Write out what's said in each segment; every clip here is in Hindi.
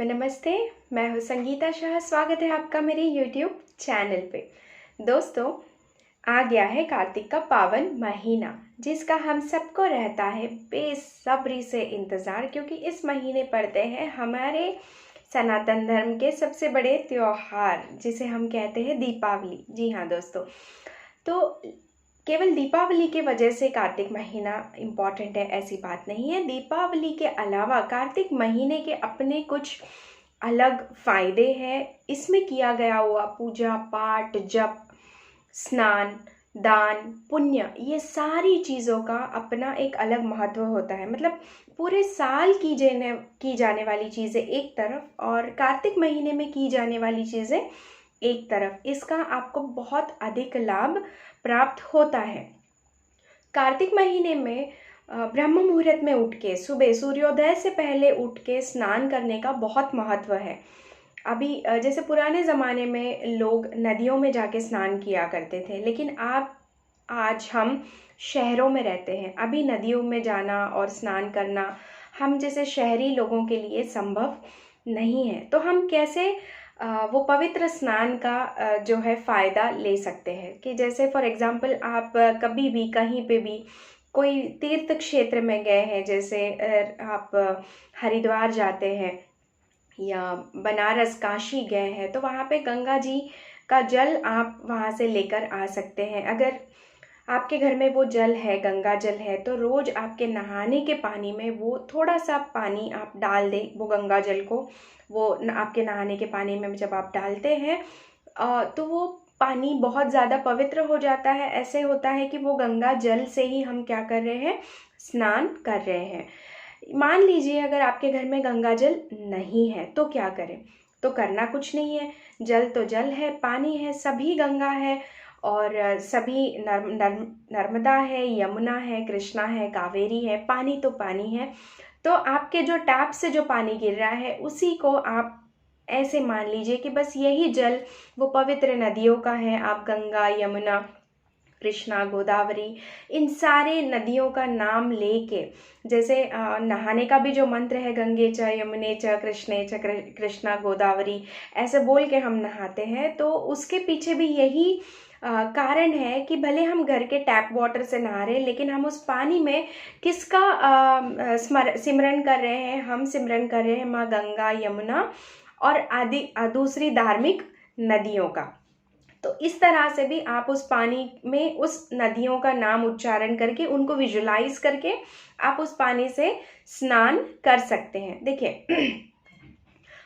नमस्ते। मैं हूँ संगीता शाह। स्वागत है आपका मेरे YouTube चैनल पे। दोस्तों, आ गया है कार्तिक का पावन महीना, जिसका हम सबको रहता है बेसब्री से इंतज़ार, क्योंकि इस महीने पड़ते हैं हमारे सनातन धर्म के सबसे बड़े त्योहार, जिसे हम कहते हैं दीपावली। जी हाँ दोस्तों, तो केवल दीपावली के वजह से कार्तिक महीना इम्पॉर्टेंट है ऐसी बात नहीं है। दीपावली के अलावा कार्तिक महीने के अपने कुछ अलग फ़ायदे हैं। इसमें किया गया हुआ पूजा पाठ, जप, स्नान, दान, पुण्य, ये सारी चीज़ों का अपना एक अलग महत्व होता है। मतलब पूरे साल की जाने वाली चीज़ें एक तरफ और कार्तिक महीने में की जाने वाली चीज़ें एक तरफ, इसका आपको बहुत अधिक लाभ प्राप्त होता है। कार्तिक महीने में ब्रह्म मुहूर्त में उठ के सुबह सूर्योदय से पहले उठ के स्नान करने का बहुत महत्व है। अभी जैसे पुराने ज़माने में लोग नदियों में जाके स्नान किया करते थे, लेकिन आज हम शहरों में रहते हैं। अभी नदियों में जाना और स्नान करना हम जैसे शहरी लोगों के लिए संभव नहीं है। तो हम कैसे वो पवित्र स्नान का जो है फ़ायदा ले सकते हैं कि जैसे फॉर एग्ज़ाम्पल आप कभी भी कहीं पे भी कोई तीर्थ क्षेत्र में गए हैं, जैसे आप हरिद्वार जाते हैं या बनारस काशी गए हैं, तो वहाँ पे गंगा जी का जल आप वहाँ से लेकर आ सकते हैं। अगर आपके घर में वो जल है, गंगा जल है, तो रोज़ आपके नहाने के पानी में वो थोड़ा सा पानी आप डाल दें। वो गंगा जल को वो आपके नहाने के पानी में जब आप डालते हैं तो वो पानी बहुत ज़्यादा पवित्र हो जाता है। ऐसे होता है कि वो गंगा जल से ही हम क्या कर रहे हैं, स्नान कर रहे हैं। मान लीजिए अगर आपके घर में गंगा जल नहीं है तो क्या करें? तो करना कुछ नहीं है। जल तो जल है, पानी है, सभी गंगा है और सभी नर्मदा है, यमुना है, कृष्णा है, कावेरी है, पानी तो पानी है। तो आपके जो टैप से जो पानी गिर रहा है उसी को आप ऐसे मान लीजिए कि बस यही जल वो पवित्र नदियों का है। आप गंगा, यमुना, कृष्णा, गोदावरी, इन सारे नदियों का नाम लेके, जैसे नहाने का भी जो मंत्र है, गंगे च यमुने च कृष्णे च कृष्णा गोदावरी, ऐसे बोल के हम नहाते हैं। तो उसके पीछे भी यही कारण है कि भले हम घर के टैप वाटर से नहा रहे हैं, लेकिन हम उस पानी में किसका सिमरन कर रहे हैं? हम सिमरन कर रहे हैं माँ गंगा, यमुना और आदि दूसरी धार्मिक नदियों का। तो इस तरह से भी आप उस पानी में उस नदियों का नाम उच्चारण करके, उनको विजुलाइज करके आप उस पानी से स्नान कर सकते हैं। देखिए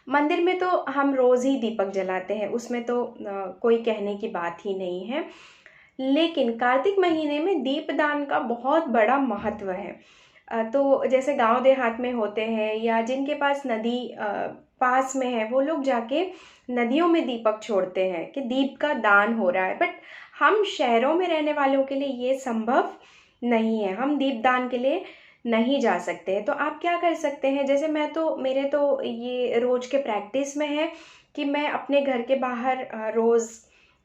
मंदिर में तो हम रोज़ ही दीपक जलाते हैं, उसमें तो कोई कहने की बात ही नहीं है। लेकिन कार्तिक महीने में दीपदान का बहुत बड़ा महत्व है। तो जैसे गांव देहात में होते हैं या जिनके पास नदी पास में है, वो लोग जाके नदियों में दीपक छोड़ते हैं कि दीप का दान हो रहा है। बट हम शहरों में रहने वालों के लिए ये संभव नहीं है, हम दीपदान के लिए नहीं जा सकते हैं। तो आप क्या कर सकते हैं, जैसे मेरे तो ये रोज़ के प्रैक्टिस में है कि मैं अपने घर के बाहर रोज़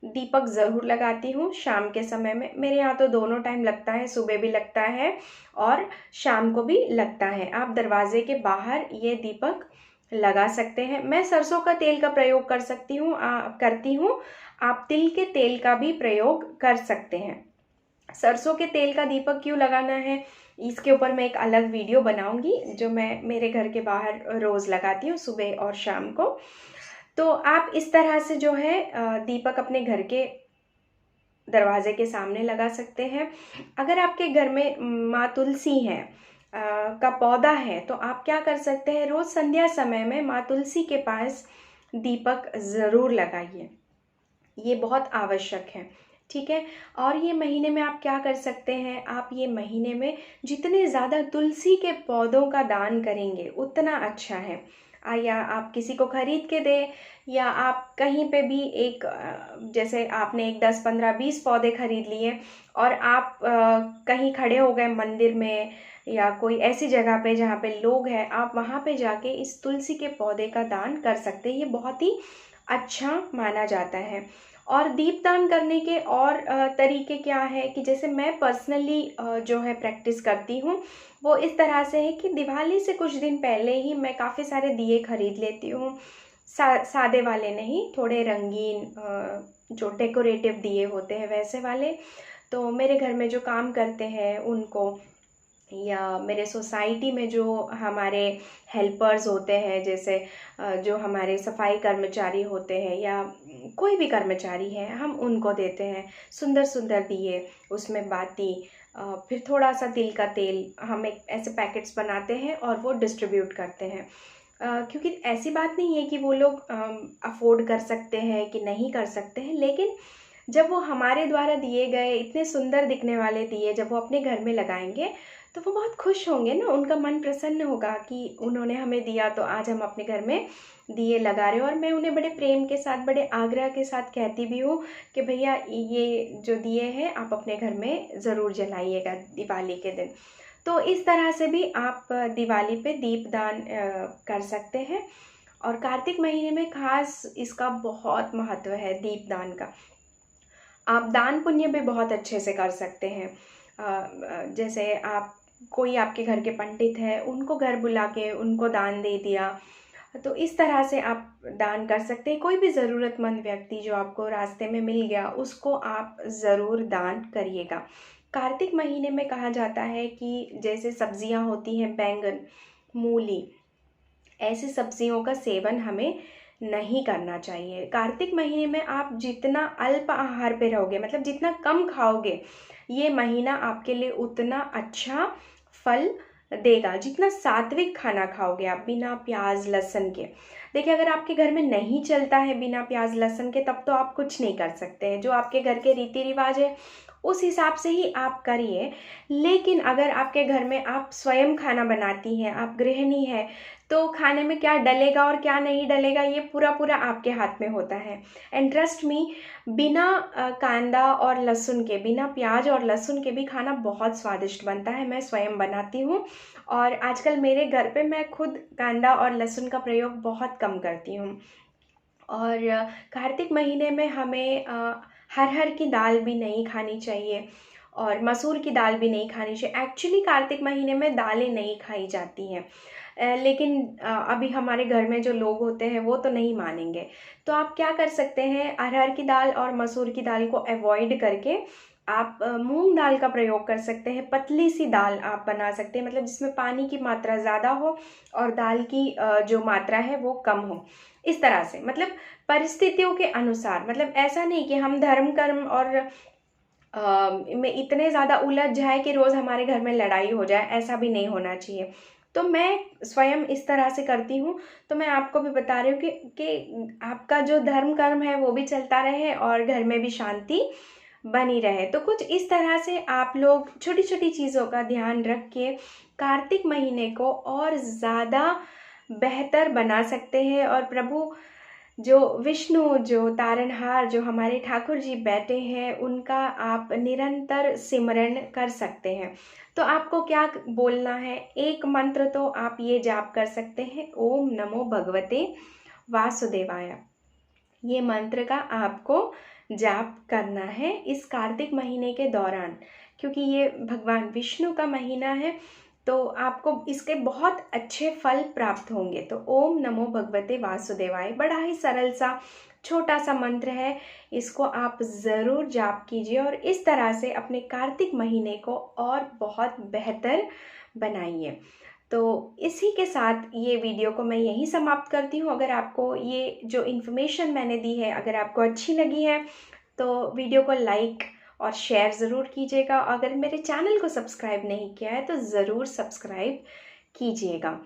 दीपक ज़रूर लगाती हूँ। शाम के समय में मेरे यहाँ तो दोनों टाइम लगता है, सुबह भी लगता है और शाम को भी लगता है। आप दरवाजे के बाहर ये दीपक लगा सकते हैं। मैं सरसों का तेल का प्रयोग करती हूँ। आप तिल के तेल का भी प्रयोग कर सकते हैं। सरसों के तेल का दीपक क्यों लगाना है, इसके ऊपर मैं एक अलग वीडियो बनाऊंगी, जो मैं मेरे घर के बाहर रोज़ लगाती हूँ सुबह और शाम को। तो आप इस तरह से जो है दीपक अपने घर के दरवाजे के सामने लगा सकते हैं। अगर आपके घर में माँ तुलसी है का पौधा है, तो आप क्या कर सकते हैं, रोज़ संध्या समय में माँ तुलसी के पास दीपक ज़रूर लगाइए। ये बहुत आवश्यक है, ठीक है। और ये महीने में आप क्या कर सकते हैं, आप ये महीने में जितने ज़्यादा तुलसी के पौधों का दान करेंगे उतना अच्छा है। या आप किसी को खरीद के दें, या आप कहीं पे भी एक जैसे आपने एक 10, 15, 20 पौधे खरीद लिए और आप कहीं खड़े हो गए मंदिर में या कोई ऐसी जगह पे जहाँ पे लोग हैं, आप वहाँ पे जाके इस तुलसी के पौधे का दान कर सकते हैं। ये बहुत ही अच्छा माना जाता है। और दीपदान करने के और तरीके क्या है कि जैसे मैं पर्सनली जो है प्रैक्टिस करती हूँ वो इस तरह से है कि दिवाली से कुछ दिन पहले ही मैं काफ़ी सारे दिए खरीद लेती हूँ। सादे वाले नहीं, थोड़े रंगीन जो डेकोरेटिव दिए होते हैं वैसे वाले। तो मेरे घर में जो काम करते हैं उनको, या मेरे सोसाइटी में जो हमारे हेल्पर्स होते हैं, जैसे जो हमारे सफाई कर्मचारी होते हैं या कोई भी कर्मचारी है, हम उनको देते हैं सुंदर सुंदर दिए, उसमें बाती, फिर थोड़ा सा तिल का तेल। हम एक ऐसे पैकेट्स बनाते हैं और वो डिस्ट्रीब्यूट करते हैं। क्योंकि ऐसी बात नहीं है कि वो लोग अफोर्ड कर सकते हैं कि नहीं कर सकते हैं, लेकिन जब वो हमारे द्वारा दिए गए इतने सुंदर दिखने वाले दिए जब वो अपने घर में लगाएंगे तो वो बहुत खुश होंगे ना, उनका मन प्रसन्न होगा कि उन्होंने हमें दिया तो आज हम अपने घर में दिए लगा रहे हो। और मैं उन्हें बड़े प्रेम के साथ, बड़े आग्रह के साथ कहती भी हूँ कि भैया ये जो दिए हैं आप अपने घर में ज़रूर जलाइएगा दिवाली के दिन। तो इस तरह से भी आप दिवाली पे दीपदान कर सकते हैं। और कार्तिक महीने में खास इसका बहुत महत्व है दीपदान का। आप दान पुण्य भी बहुत अच्छे से कर सकते हैं। जैसे आप, कोई आपके घर के पंडित है, उनको घर बुला के उनको दान दे दिया, तो इस तरह से आप दान कर सकते हैं। कोई भी ज़रूरतमंद व्यक्ति जो आपको रास्ते में मिल गया उसको आप ज़रूर दान करिएगा। कार्तिक महीने में कहा जाता है कि जैसे सब्जियां होती हैं, बैंगन, मूली, ऐसी सब्जियों का सेवन हमें नहीं करना चाहिए। कार्तिक महीने में आप जितना अल्प आहार पे रहोगे, मतलब जितना कम खाओगे, ये महीना आपके लिए उतना अच्छा फल देगा। जितना सात्विक खाना खाओगे आप बिना प्याज लहसुन के, देखिए अगर आपके घर में नहीं चलता है बिना प्याज लहसुन के, तब तो आप कुछ नहीं कर सकते हैं। जो आपके घर के रीति रिवाज है उस हिसाब से ही आप करिए। लेकिन अगर आपके घर में आप स्वयं खाना बनाती हैं, आप गृहिणी हैं, तो खाने में क्या डलेगा और क्या नहीं डलेगा ये पूरा पूरा आपके हाथ में होता है। एंड ट्रस्ट मी, बिना कांदा और लहसुन के, बिना प्याज और लहसुन के भी खाना बहुत स्वादिष्ट बनता है। मैं स्वयं बनाती हूँ और आजकल मेरे घर पे मैं खुद कांदा और लहसुन का प्रयोग बहुत कम करती हूँ। और कार्तिक महीने में हमें हर की दाल भी नहीं खानी चाहिए और मसूर की दाल भी नहीं खानी चाहिए। एक्चुअली कार्तिक महीने में दालें नहीं खाई जाती हैं, लेकिन अभी हमारे घर में जो लोग होते हैं वो तो नहीं मानेंगे। तो आप क्या कर सकते हैं, अरहर की दाल और मसूर की दाल को अवॉइड करके आप मूंग दाल का प्रयोग कर सकते हैं। पतली सी दाल आप बना सकते हैं, मतलब जिसमें पानी की मात्रा ज़्यादा हो और दाल की जो मात्रा है वो कम हो। इस तरह से, मतलब परिस्थितियों के अनुसार, मतलब ऐसा नहीं कि हम धर्म कर्म और में इतने ज़्यादा उलझ जाए कि रोज़ हमारे घर में लड़ाई हो जाए, ऐसा भी नहीं होना चाहिए। तो मैं स्वयं इस तरह से करती हूँ। तो मैं आपको भी बता रही हूँ कि आपका जो धर्म कर्म है वो भी चलता रहे और घर में भी शांति बनी रहे। तो कुछ इस तरह से आप लोग छोटी छोटी चीज़ों का ध्यान रख के कार्तिक महीने को और ज़्यादा बेहतर बना सकते हैं। और प्रभु जो विष्णु, जो तारनहार, जो हमारे ठाकुर जी बैठे हैं, उनका आप निरंतर सिमरन कर सकते हैं। तो आपको क्या बोलना है, एक मंत्र तो आप ये जाप कर सकते हैं, ओम नमो भगवते वासुदेवाय। ये मंत्र का आपको जाप करना है इस कार्तिक महीने के दौरान, क्योंकि ये भगवान विष्णु का महीना है, तो आपको इसके बहुत अच्छे फल प्राप्त होंगे। तो ओम नमो भगवते वासुदेवाय बड़ा ही सरल सा छोटा सा मंत्र है, इसको आप ज़रूर जाप कीजिए और इस तरह से अपने कार्तिक महीने को और बहुत बेहतर बनाइए। तो इसी के साथ ये वीडियो को मैं यहीं समाप्त करती हूँ। अगर आपको ये जो इन्फॉर्मेशन मैंने दी है अगर आपको अच्छी लगी है तो वीडियो को लाइक और शेयर ज़रूर कीजिएगा। अगर मेरे चैनल को सब्सक्राइब नहीं किया है तो ज़रूर सब्सक्राइब कीजिएगा।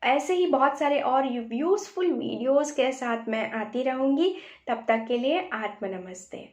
ऐसे ही बहुत सारे और यूज़फुल वीडियोज़ के साथ मैं आती रहूँगी। तब तक के लिए आत्म नमस्ते।